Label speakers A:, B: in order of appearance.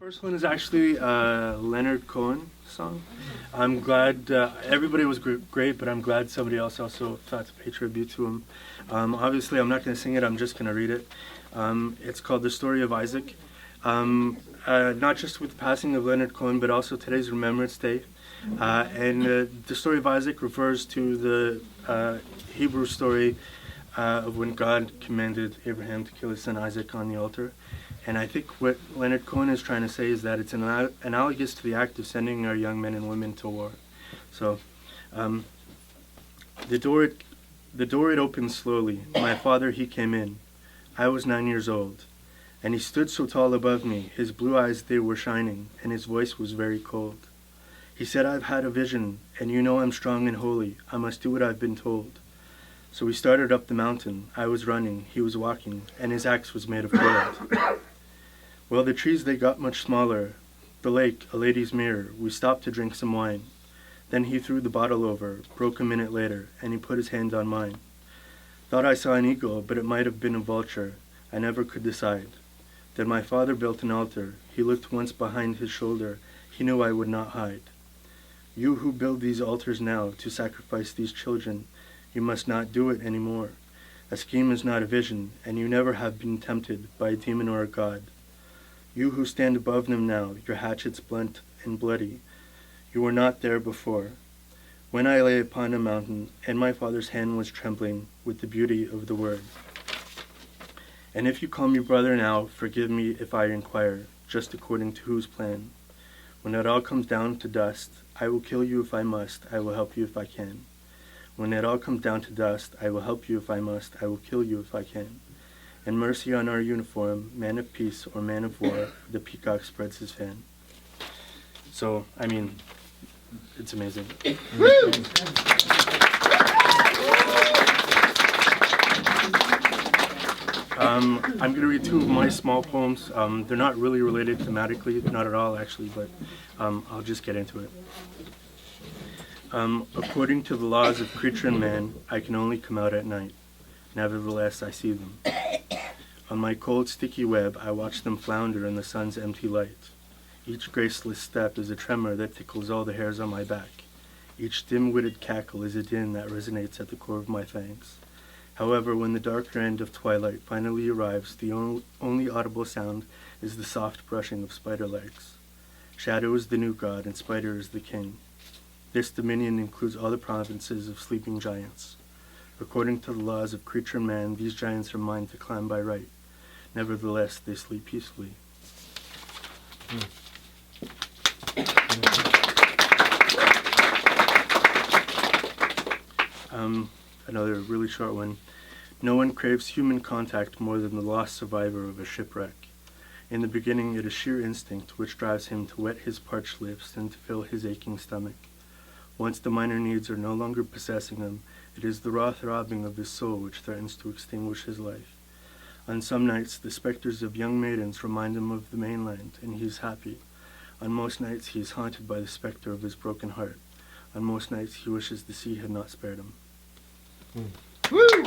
A: First one is actually a Leonard Cohen song. I'm glad everybody was great, but I'm glad somebody else also thought to pay tribute to him. Obviously, I'm not going to sing it. I'm just going to read it. It's called "The Story of Isaac." Not just with the passing of Leonard Cohen, but also today's Remembrance Day. The story of Isaac refers to the Hebrew story of when God commanded Abraham to kill his son Isaac on the altar. And I think what Leonard Cohen is trying to say is that it's analogous to the act of sending our young men and women to war. So, the door it opened slowly. My father, he came in. I was 9 years old. And he stood so tall above me. His blue eyes, they were shining, and his voice was very cold. He said, I've had a vision, and you know I'm strong and holy. I must do what I've been told. So we started up the mountain. I was running, he was walking, and his axe was made of gold. Well, the trees, they got much smaller. The lake, a lady's mirror. We stopped to drink some wine. Then he threw the bottle over, broke a minute later, and he put his hand on mine. Thought I saw an eagle, but it might have been a vulture. I never could decide. Then my father built an altar. He looked once behind his shoulder. He knew I would not hide. You who build these altars now to sacrifice these children, you must not do it anymore. A scheme is not a vision, and you never have been tempted by a demon or a god. You who stand above them now, your hatchets blunt and bloody, you were not there before. When I lay upon a mountain, and my father's hand was trembling with the beauty of the word. And if you call me brother now, forgive me if I inquire, just according to whose plan. When it all comes down to dust, I will kill you if I must, I will help you if I can. When it all comes down to dust, I will help you if I must, I will kill you if I can. And mercy on our uniform, man of peace or man of war, the peacock spreads his fan. So, I mean, it's amazing.
B: Woo!
A: I'm going to read two of my small poems. They're not really related thematically, not at all actually, but I'll just get into it. According to the laws of creature and man, I can only come out at night. Nevertheless, I see them. On my cold, sticky web, I watch them flounder in the sun's empty light. Each graceless step is a tremor that tickles all the hairs on my back. Each dim-witted cackle is a din that resonates at the core of my fangs. However, when the darker end of twilight finally arrives, the only audible sound is the soft brushing of spider legs. Shadow is the new god, and Spider is the king. This dominion includes all the provinces of sleeping giants. According to the laws of creature and man, these giants are mine to climb by right. Nevertheless, they sleep peacefully. Another really short one. No one craves human contact more than the lost survivor of a shipwreck. In the beginning, it is sheer instinct which drives him to wet his parched lips and to fill his aching stomach. Once the minor needs are no longer possessing him, it is the raw throbbing of his soul which threatens to extinguish his life. On some nights, the specters of young maidens remind him of the mainland, and he is happy. On most nights, he is haunted by the specter of his broken heart. On most nights, he wishes the sea had not spared him.
B: Woo! Woo!